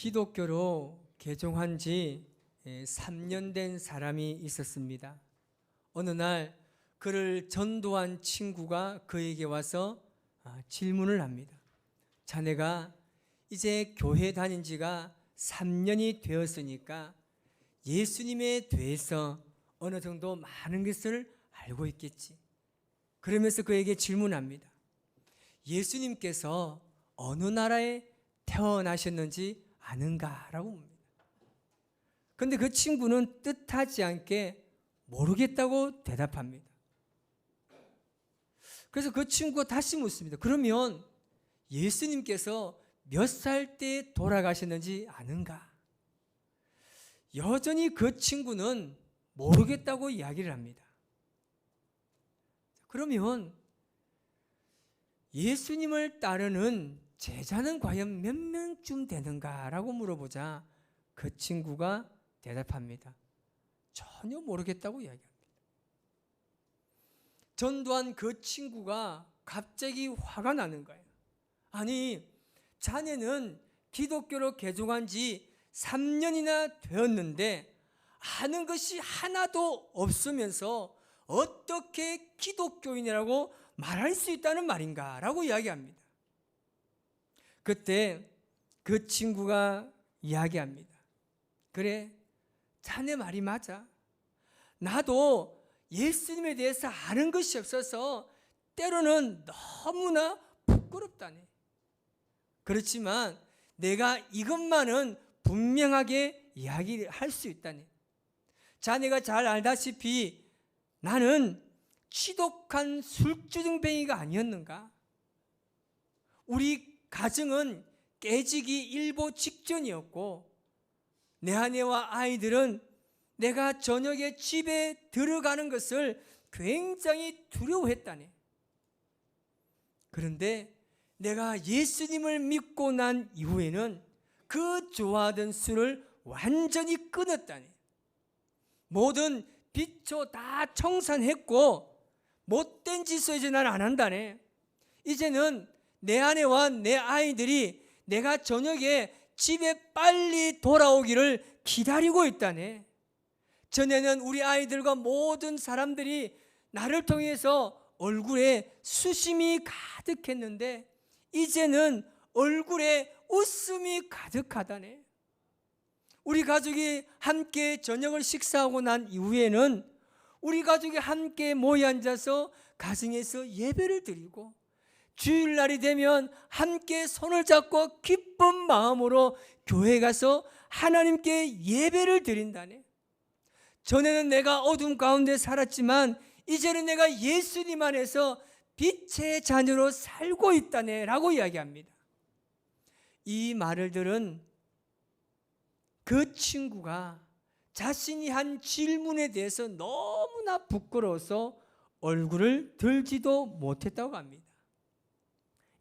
기독교로 개종한 지 3년 된 사람이 있었습니다. 어느 날 그를 전도한 친구가 그에게 와서 질문을 합니다. 자네가 이제 교회 다닌 지가 3년이 되었으니까 예수님에 대해서 어느 정도 많은 것을 알고 있겠지. 그러면서 그에게 질문합니다. 예수님께서 어느 나라에 태어나셨는지 아는가? 라고 묻습니다. 그런데 그 친구는 뜻하지 않게 모르겠다고 대답합니다. 그래서 그 친구가 다시 묻습니다. 그러면 예수님께서 몇 살 때 돌아가셨는지 아는가? 여전히 그 친구는 모르겠다고 이야기를 합니다. 그러면 예수님을 따르는 제자는 과연 몇 명쯤 되는가라고 물어보자 그 친구가 대답합니다. 전혀 모르겠다고 이야기합니다. 전도한 그 친구가 갑자기 화가 나는 거예요. 아니, 자네는 기독교로 개종한 지 3년이나 되었는데 아는 것이 하나도 없으면서 어떻게 기독교인이라고 말할 수 있다는 말인가? 라고 이야기합니다. 그때 그 친구가 이야기합니다. 그래, 자네 말이 맞아. 나도 예수님에 대해서 아는 것이 없어서 때로는 너무나 부끄럽다네. 그렇지만 내가 이것만은 분명하게 이야기할 수 있다네. 자네가 잘 알다시피 나는 지독한 술주정뱅이가 아니었는가? 우리 가정은 깨지기 일보 직전이었고 내 아내와 아이들은 내가 저녁에 집에 들어가는 것을 굉장히 두려워했다네. 그런데 내가 예수님을 믿고 난 이후에는 그 좋아하던 술을 완전히 끊었다네. 모든 빚도 다 청산했고 못된 짓을 이제 난 안 한다네. 이제는 내 아내와 내 아이들이 내가 저녁에 집에 빨리 돌아오기를 기다리고 있다네. 전에는 우리 아이들과 모든 사람들이 나를 통해서 얼굴에 수심이 가득했는데 이제는 얼굴에 웃음이 가득하다네. 우리 가족이 함께 저녁을 식사하고 난 이후에는 우리 가족이 함께 모여 앉아서 가정에서 예배를 드리고 주일날이 되면 함께 손을 잡고 기쁜 마음으로 교회 가서 하나님께 예배를 드린다네. 전에는 내가 어둠 가운데 살았지만 이제는 내가 예수님 안에서 빛의 자녀로 살고 있다네 라고 이야기합니다. 이 말을 들은 그 친구가 자신이 한 질문에 대해서 너무나 부끄러워서 얼굴을 들지도 못했다고 합니다.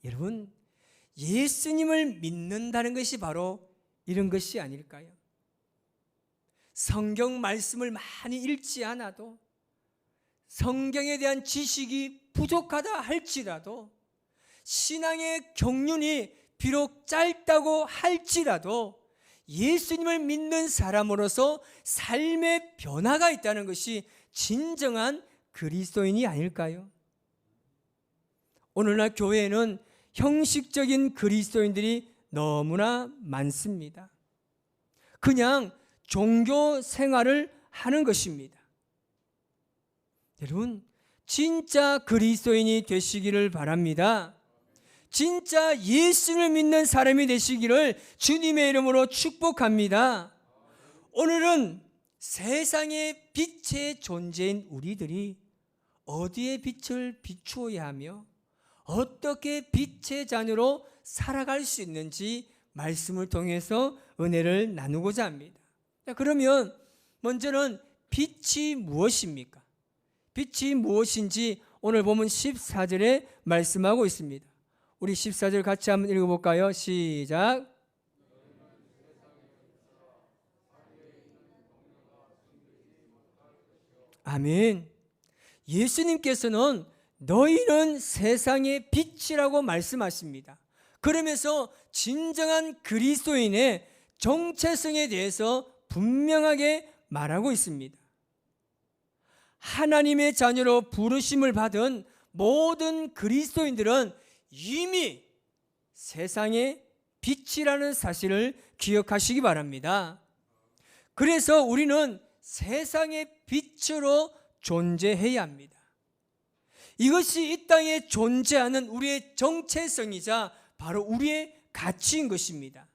여러분, 예수님을 믿는다는 것이 바로 이런 것이 아닐까요? 성경 말씀을 많이 읽지 않아도 성경에 대한 지식이 부족하다 할지라도 신앙의 경륜이 비록 짧다고 할지라도 예수님을 믿는 사람으로서 삶의 변화가 있다는 것이 진정한 그리스도인이 아닐까요? 오늘날 교회에는 형식적인 그리스도인들이 너무나 많습니다. 그냥 종교 생활을 하는 것입니다. 여러분, 진짜 그리스도인이 되시기를 바랍니다. 진짜 예수를 믿는 사람이 되시기를 주님의 이름으로 축복합니다. 오늘은 세상의 빛의 존재인 우리들이 어디에 빛을 비추어야 하며 어떻게 빛의 자녀로 살아갈 수 있는지 말씀을 통해서 은혜를 나누고자 합니다. 그러면 먼저는 빛이 무엇입니까? 빛이 무엇인지 오늘 보면 14절에 말씀하고 있습니다. 우리 14절 같이 한번 읽어볼까요? 시작. 아멘. 예수님께서는 너희는 세상의 빛이라고 말씀하십니다. 그러면서 진정한 그리스도인의 정체성에 대해서 분명하게 말하고 있습니다. 하나님의 자녀로 부르심을 받은 모든 그리스도인들은 이미 세상의 빛이라는 사실을 기억하시기 바랍니다. 그래서 우리는 세상의 빛으로 존재해야 합니다. 이것이 이 땅에 존재하는 우리의 정체성이자 바로 우리의 가치인 것입니다.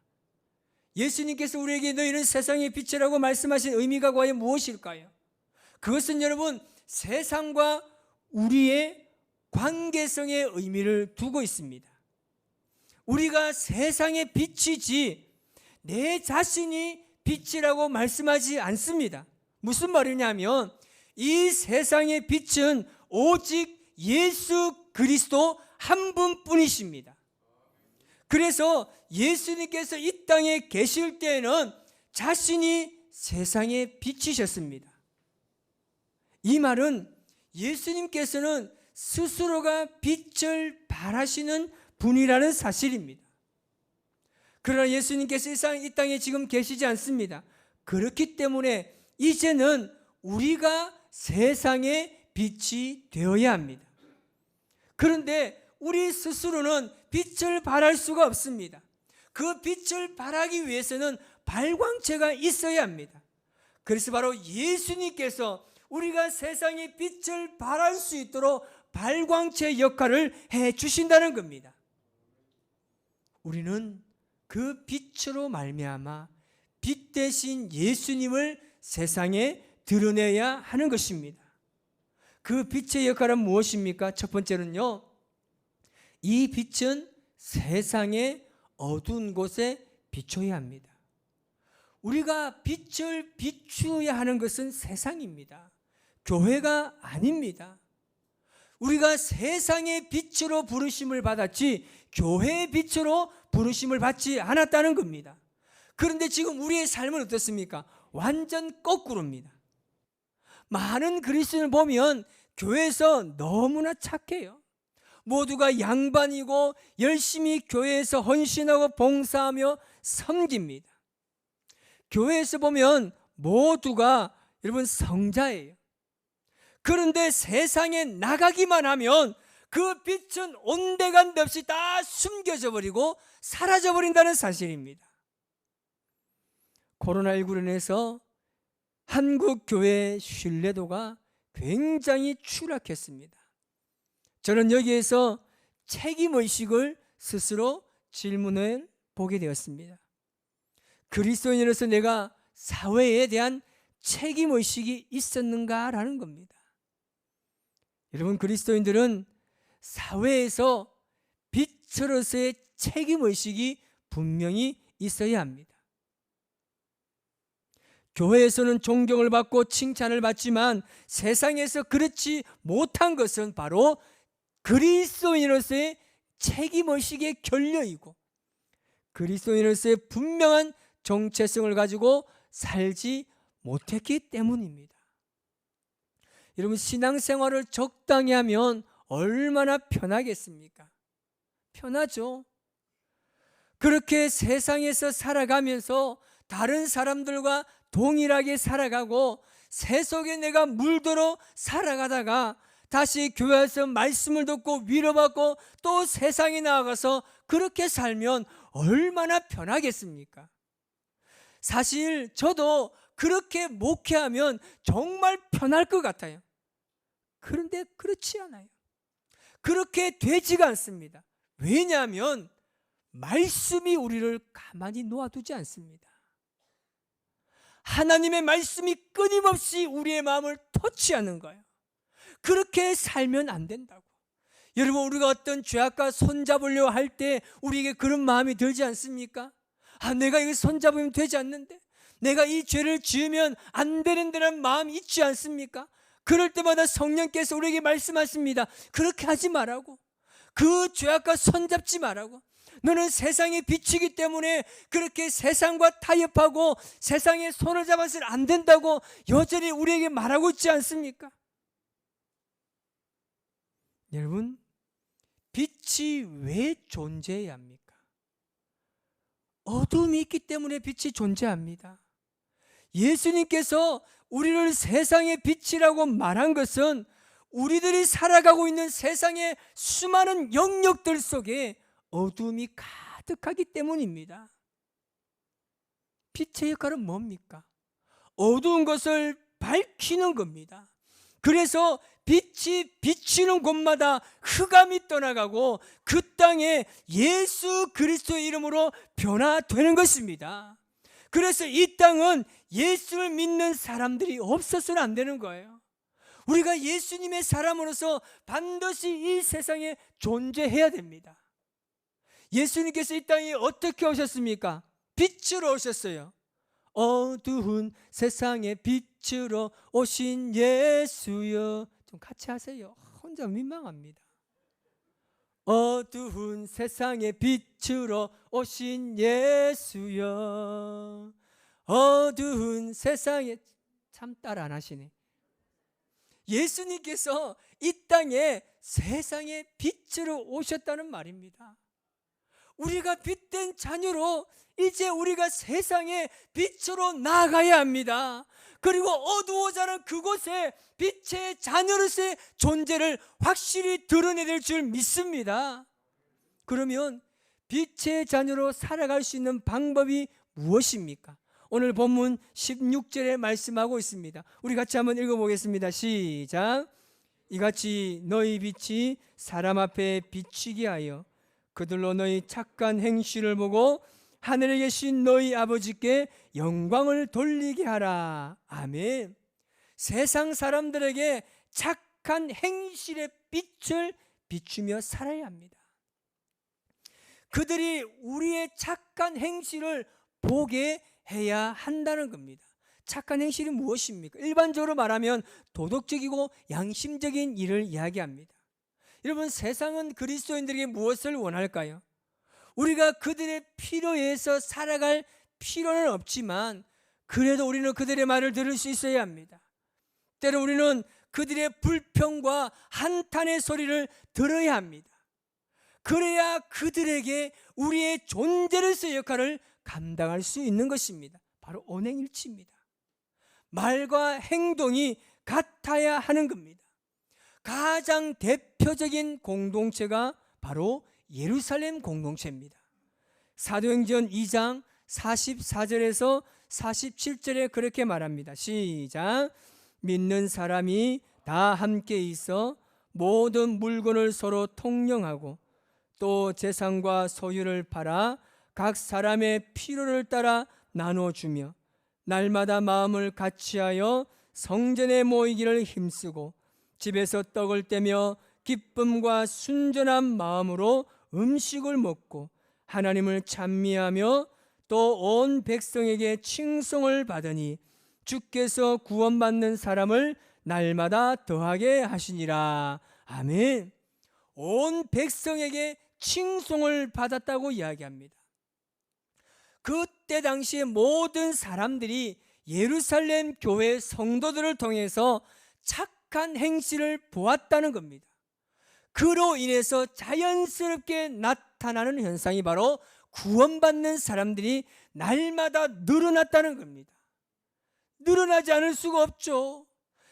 예수님께서 우리에게 너희는 세상의 빛이라고 말씀하신 의미가 과연 무엇일까요? 그것은 여러분, 세상과 우리의 관계성의 의미를 두고 있습니다. 우리가 세상의 빛이지 내 자신이 빛이라고 말씀하지 않습니다. 무슨 말이냐면 이 세상의 빛은 오직 예수 그리스도 한 분뿐이십니다. 그래서 예수님께서 이 땅에 계실 때에는 자신이 세상의 빛이셨습니다. 이 말은 예수님께서는 스스로가 빛을 발하시는 분이라는 사실입니다. 그러나 예수님께서 이 땅에 지금 계시지 않습니다. 그렇기 때문에 이제는 우리가 세상의 빛이 되어야 합니다. 그런데 우리 스스로는 빛을 발할 수가 없습니다. 그 빛을 발하기 위해서는 발광체가 있어야 합니다. 그래서 바로 예수님께서 우리가 세상의 빛을 발할 수 있도록 발광체 역할을 해 주신다는 겁니다. 우리는 그 빛으로 말미암아 빛 대신 예수님을 세상에 드러내야 하는 것입니다. 그 빛의 역할은 무엇입니까? 첫 번째는요, 이 빛은 세상의 어두운 곳에 비춰야 합니다. 우리가 빛을 비추어야 하는 것은 세상입니다. 교회가 아닙니다. 우리가 세상의 빛으로 부르심을 받았지 교회의 빛으로 부르심을 받지 않았다는 겁니다. 그런데 지금 우리의 삶은 어떻습니까? 완전 거꾸로입니다. 많은 그리스도인을 보면 교회에서 너무나 착해요. 모두가 양반이고 열심히 교회에서 헌신하고 봉사하며 섬깁니다. 교회에서 보면 모두가 여러분 성자예요. 그런데 세상에 나가기만 하면 그 빛은 온데간데 없이 다 숨겨져 버리고 사라져 버린다는 사실입니다. 코로나19로 인해서 한국 교회의 신뢰도가 굉장히 추락했습니다. 저는 여기에서 책임의식을 스스로 질문을 보게 되었습니다. 그리스도인으로서 내가 사회에 대한 책임의식이 있었는가라는 겁니다. 여러분, 그리스도인들은 사회에서 빛으로서의 책임의식이 분명히 있어야 합니다. 교회에서는 존경을 받고 칭찬을 받지만 세상에서 그렇지 못한 것은 바로 그리스도인으로서의 책임의식의 결여이고 그리스도인으로서의 분명한 정체성을 가지고 살지 못했기 때문입니다. 여러분, 신앙생활을 적당히 하면 얼마나 편하겠습니까? 편하죠. 그렇게 세상에서 살아가면서 다른 사람들과 동일하게 살아가고 세속에 내가 물들어 살아가다가 다시 교회에서 말씀을 듣고 위로받고 또 세상에 나아가서 그렇게 살면 얼마나 편하겠습니까? 사실 저도 그렇게 목회하면 정말 편할 것 같아요. 그런데 그렇지 않아요. 그렇게 되지가 않습니다. 왜냐하면 말씀이 우리를 가만히 놓아두지 않습니다. 하나님의 말씀이 끊임없이 우리의 마음을 터치하는 거예요. 그렇게 살면 안 된다고. 여러분, 우리가 어떤 죄악과 손잡으려 할 때 우리에게 그런 마음이 들지 않습니까? 내가 이거 손잡으면 되지 않는데, 내가 이 죄를 지으면 안 되는데라는 마음이 있지 않습니까? 그럴 때마다 성령께서 우리에게 말씀하십니다. 그렇게 하지 말라고. 그 죄악과 손잡지 말라고. 너는 세상의 빛이기 때문에 그렇게 세상과 타협하고 세상에 손을 잡아서는 안 된다고 여전히 우리에게 말하고 있지 않습니까? 여러분, 빛이 왜 존재해야 합니까? 어둠이 있기 때문에 빛이 존재합니다. 예수님께서 우리를 세상의 빛이라고 말한 것은 우리들이 살아가고 있는 세상의 수많은 영역들 속에 어둠이 가득하기 때문입니다. 빛의 역할은 뭡니까? 어두운 것을 밝히는 겁니다. 그래서 빛이 비치는 곳마다 흑암이 떠나가고 그 땅에 예수 그리스도의 이름으로 변화되는 것입니다. 그래서 이 땅은 예수를 믿는 사람들이 없어서는 안 되는 거예요. 우리가 예수님의 사람으로서 반드시 이 세상에 존재해야 됩니다. 예수님께서 이 땅에 어떻게 오셨습니까? 빛으로 오셨어요. 어두운 세상에 빛으로 오신 예수여. 좀 같이 하세요. 혼자 민망합니다. 어두운 세상에 빛으로 오신 예수여. 어두운 세상에. 참 따라 안 하시네. 예수님께서 이 땅에 세상의 빛으로 오셨다는 말입니다. 우리가 빛된 자녀로 이제 우리가 세상의 빛으로 나아가야 합니다. 그리고 어두워자는 그곳에 빛의 자녀로서의 존재를 확실히 드러내야 될 줄 믿습니다. 그러면 빛의 자녀로 살아갈 수 있는 방법이 무엇입니까? 오늘 본문 16절에 말씀하고 있습니다. 우리 같이 한번 읽어보겠습니다. 시작. 이같이 너희 빛이 사람 앞에 비치게 하여 그들로 너희 착한 행실을 보고 하늘에 계신 너희 아버지께 영광을 돌리게 하라. 아멘. 세상 사람들에게 착한 행실의 빛을 비추며 살아야 합니다. 그들이 우리의 착한 행실을 보게 해야 한다는 겁니다. 착한 행실이 무엇입니까? 일반적으로 말하면 도덕적이고 양심적인 일을 이야기합니다. 여러분, 세상은 그리스도인들에게 무엇을 원할까요? 우리가 그들의 필요에 의해서 살아갈 필요는 없지만 그래도 우리는 그들의 말을 들을 수 있어야 합니다. 때로 우리는 그들의 불평과 한탄의 소리를 들어야 합니다. 그래야 그들에게 우리의 존재로서의 역할을 감당할 수 있는 것입니다. 바로 언행일치입니다. 말과 행동이 같아야 하는 겁니다. 가장 대표적인 공동체가 바로 예루살렘 공동체입니다. 사도행전 2장 44절에서 47절에 그렇게 말합니다. 시작. 믿는 사람이 다 함께 있어 모든 물건을 서로 통용하고 또 재산과 소유를 팔아 각 사람의 필요를 따라 나눠주며 날마다 마음을 같이하여 성전에 모이기를 힘쓰고 집에서 떡을 떼며 기쁨과 순전한 마음으로 음식을 먹고 하나님을 찬미하며 또 온 백성에게 칭송을 받으니 주께서 구원받는 사람을 날마다 더하게 하시니라. 아멘. 온 백성에게 칭송을 받았다고 이야기합니다. 그때 당시에 모든 사람들이 예루살렘 교회 성도들을 통해서 착한 행실을 보았다는 겁니다. 그로 인해서 자연스럽게 나타나는 현상이 바로 구원받는 사람들이 날마다 늘어났다는 겁니다. 늘어나지 않을 수가 없죠.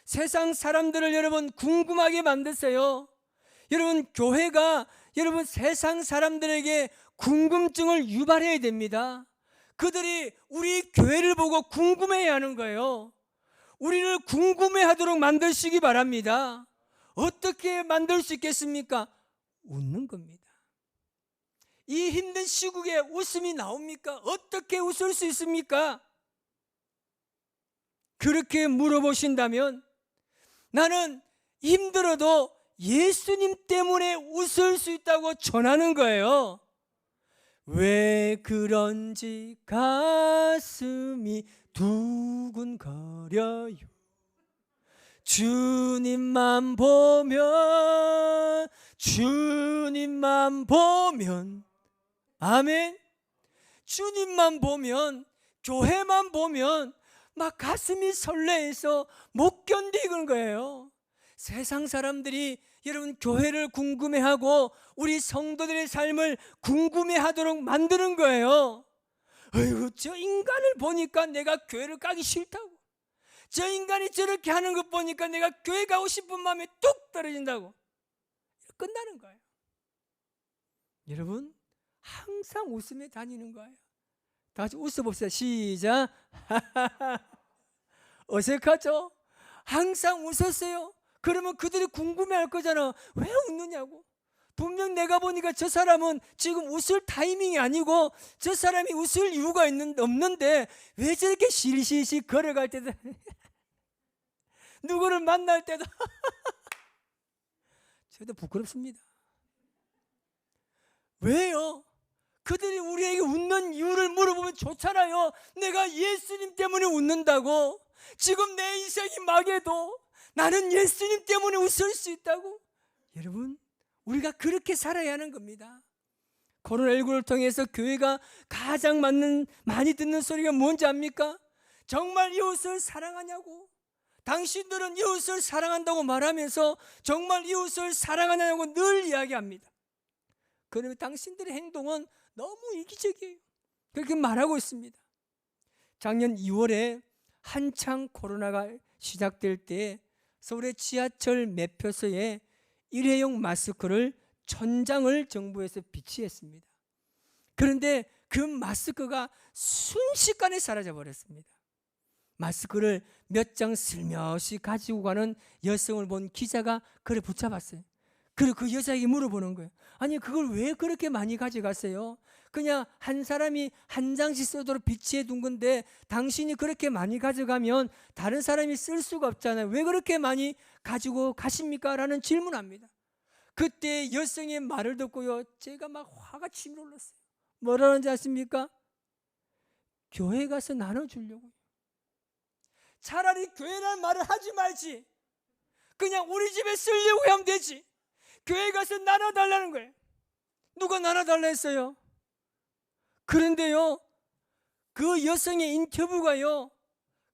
세상 사람들을 여러분 궁금하게 만드세요. 여러분, 교회가 여러분 세상 사람들에게 궁금증을 유발해야 됩니다. 그들이 우리 교회를 보고 궁금해야 하는 거예요. 우리를 궁금해하도록 만드시기 바랍니다. 어떻게 만들 수 있겠습니까? 웃는 겁니다. 이 힘든 시국에 웃음이 나옵니까? 어떻게 웃을 수 있습니까? 그렇게 물어보신다면 나는 힘들어도 예수님 때문에 웃을 수 있다고 전하는 거예요. 왜 그런지 가슴이 두근거려요. 주님만 보면, 주님만 보면, 아멘. 주님만 보면, 교회만 보면 막 가슴이 설레해서 못 견디는 거예요. 세상 사람들이 여러분 교회를 궁금해하고 우리 성도들의 삶을 궁금해하도록 만드는 거예요. 어이구, 저 인간을 보니까 내가 교회를 가기 싫다고. 저 인간이 저렇게 하는 것 보니까 내가 교회 가고 싶은 마음이 뚝 떨어진다고. 끝나는 거예요. 여러분, 항상 웃으며 다니는 거예요. 다 같이 웃어봅시다. 시작. 어색하죠? 항상 웃었어요. 그러면 그들이 궁금해할 거잖아. 왜 웃느냐고. 분명 내가 보니까 저 사람은 지금 웃을 타이밍이 아니고 저 사람이 웃을 이유가 없는데 왜 저렇게 실실실 걸어갈 때도 누구를 만날 때도 저도 부끄럽습니다. 왜요? 그들이 우리에게 웃는 이유를 물어보면 좋잖아요. 내가 예수님 때문에 웃는다고. 지금 내 인생이 망해도 나는 예수님 때문에 웃을 수 있다고. 여러분, 우리가 그렇게 살아야 하는 겁니다. 코로나19를 통해서 교회가 가장 많이 듣는 소리가 뭔지 압니까? 정말 이웃을 사랑하냐고. 당신들은 이웃을 사랑한다고 말하면서 정말 이웃을 사랑하냐고 늘 이야기합니다. 그러면 당신들의 행동은 너무 이기적이에요. 그렇게 말하고 있습니다. 작년 2월에 한창 코로나가 시작될 때 서울의 지하철 매표소에 일회용 마스크를 1000장을 정부에서 비치했습니다. 그런데 그 마스크가 순식간에 사라져 버렸습니다. 마스크를 몇 장 슬며시 가지고 가는 여성을 본 기자가 그를 붙잡았어요. 그리고 그 여자에게 물어보는 거예요. 아니, 그걸 왜 그렇게 많이 가져갔어요? 그냥 한 사람이 한 장씩 쓰도록 비치해 둔 건데 당신이 그렇게 많이 가져가면 다른 사람이 쓸 수가 없잖아요. 왜 그렇게 많이 가지고 가십니까? 라는 질문합니다. 그때 여성의 말을 듣고요, 제가 막 화가 치밀어 올랐어요. 뭐라는지 아십니까? 교회 가서 나눠주려고요. 차라리 교회라는 말을 하지 말지. 그냥 우리 집에 쓰려고 하면 되지. 교회 가서 나눠달라는 거예요. 누가 나눠달라 했어요? 그런데요, 그 여성의 인터뷰가요,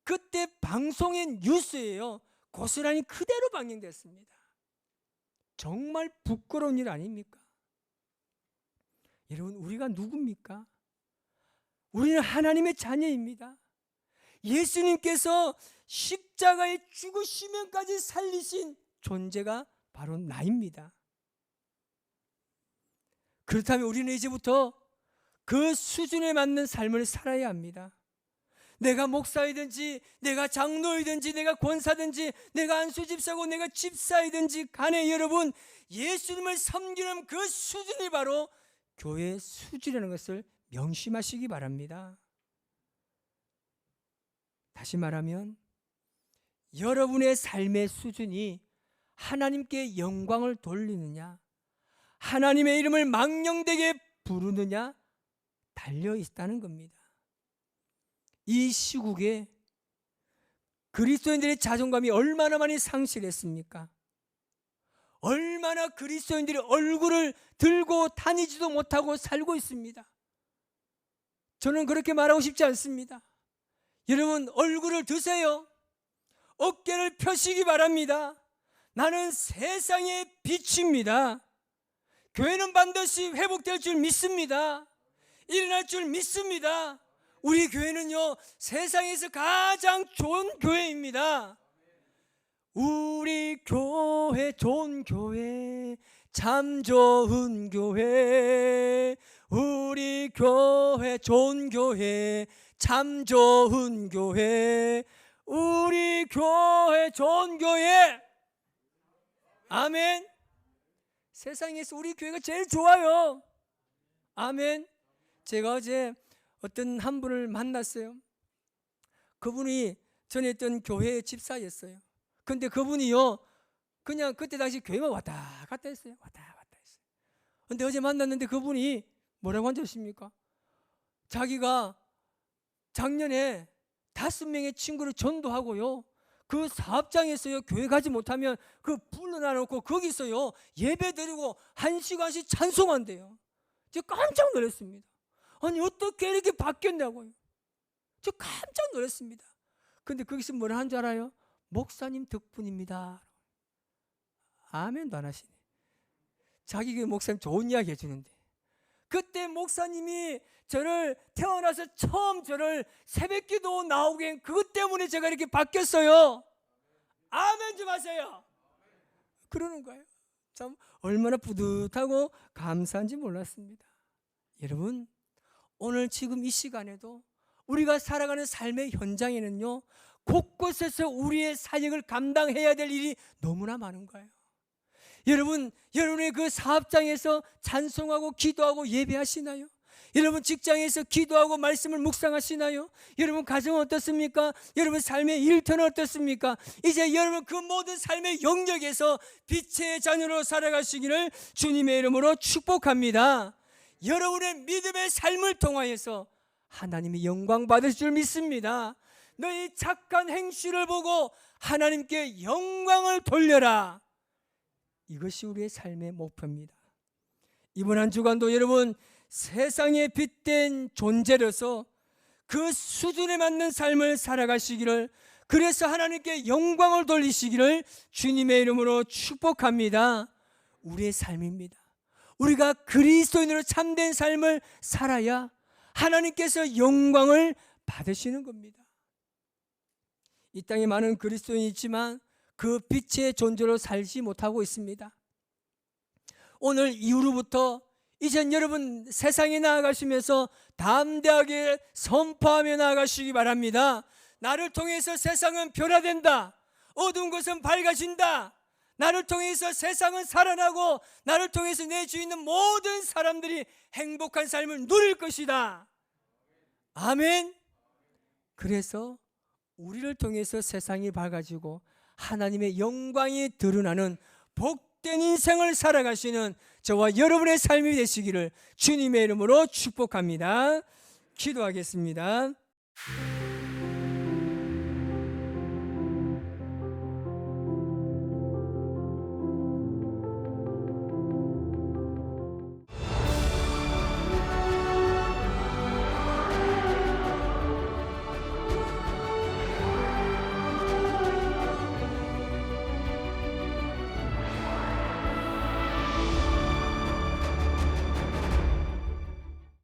그때 방송인 뉴스예요. 고스란히 그대로 방영됐습니다. 정말 부끄러운 일 아닙니까? 여러분, 우리가 누굽니까? 우리는 하나님의 자녀입니다. 예수님께서 십자가에 죽으시면까지 살리신 존재가 바로 나입니다. 그렇다면 우리는 이제부터 그 수준에 맞는 삶을 살아야 합니다. 내가 목사이든지 내가 장로이든지 내가 권사든지 내가 안수집사고 내가 집사이든지 간에 여러분, 예수님을 섬기는 그 수준이 바로 교회의 수준이라는 것을 명심하시기 바랍니다. 다시 말하면 여러분의 삶의 수준이 하나님께 영광을 돌리느냐, 하나님의 이름을 망령되게 부르느냐 달려 있다는 겁니다. 이 시국에 그리스도인들의 자존감이 얼마나 많이 상실했습니까? 얼마나 그리스도인들이 얼굴을 들고 다니지도 못하고 살고 있습니다. 저는 그렇게 말하고 싶지 않습니다. 여러분, 얼굴을 드세요. 어깨를 펴시기 바랍니다. 나는 세상의 빛입니다. 교회는 반드시 회복될 줄 믿습니다. 일어날 줄 믿습니다. 우리 교회는요, 세상에서 가장 좋은 교회입니다. 우리 교회 좋은 교회, 참 좋은 교회. 우리 교회 좋은 교회, 참 좋은 교회. 우리 교회 좋은 교회. 아멘. 세상에서 우리 교회가 제일 좋아요. 아멘. 제가 어제 어떤 한 분을 만났어요. 그분이 전에 있던 교회의 집사였어요. 근데 그분이요, 그냥 그때 당시 교회만 왔다 갔다 했어요. 왔다 갔다 했어요. 근데 어제 만났는데 그분이 뭐라고 한지 아십니까? 자기가 작년에 5명의 친구를 전도하고요, 그 사업장에서요, 교회 가지 못하면 그 불러놔놓고 거기서요 예배 드리고 1시간씩 찬송한대요. 제가 깜짝 놀랐습니다. 아니, 어떻게 이렇게 바뀌었냐고요. 저 깜짝 놀랐습니다. 근데 거기서 뭐라 한 줄 알아요? 목사님 덕분입니다. 아멘도 안 하시네. 자기 그 목사님 좋은 이야기 해주는데. 그때 목사님이 저를 태어나서 처음 저를 새벽기도 나오게 한 그것 때문에 제가 이렇게 바뀌었어요. 아멘 좀 하세요. 그러는 거예요. 참 얼마나 뿌듯하고 감사한지 몰랐습니다. 여러분, 오늘 지금 이 시간에도 우리가 살아가는 삶의 현장에는요, 곳곳에서 우리의 사역을 감당해야 될 일이 너무나 많은 거예요. 여러분, 여러분의 그 사업장에서 찬송하고 기도하고 예배하시나요? 여러분 직장에서 기도하고 말씀을 묵상하시나요? 여러분 가정은 어떻습니까? 여러분 삶의 일터는 어떻습니까? 이제 여러분 그 모든 삶의 영역에서 빛의 자녀로 살아가시기를 주님의 이름으로 축복합니다. 여러분의 믿음의 삶을 통하여서 하나님이 영광 받으실 줄 믿습니다. 너희 착한 행실을 보고 하나님께 영광을 돌려라. 이것이 우리의 삶의 목표입니다. 이번 한 주간도 여러분 세상에 빗댄 존재로서 그 수준에 맞는 삶을 살아가시기를, 그래서 하나님께 영광을 돌리시기를 주님의 이름으로 축복합니다. 우리의 삶입니다. 우리가 그리스도인으로 참된 삶을 살아야 하나님께서 영광을 받으시는 겁니다. 이 땅에 많은 그리스도인이 있지만 그 빛의 존재로 살지 못하고 있습니다. 오늘 이후로부터 이젠 여러분 세상에 나아가시면서 담대하게 선포하며 나아가시기 바랍니다. 나를 통해서 세상은 변화된다. 어두운 것은 밝아진다. 나를 통해서 세상은 살아나고 나를 통해서 내 주위에 있는 모든 사람들이 행복한 삶을 누릴 것이다. 아멘. 그래서 우리를 통해서 세상이 밝아지고 하나님의 영광이 드러나는 복된 인생을 살아가시는 저와 여러분의 삶이 되시기를 주님의 이름으로 축복합니다. 기도하겠습니다.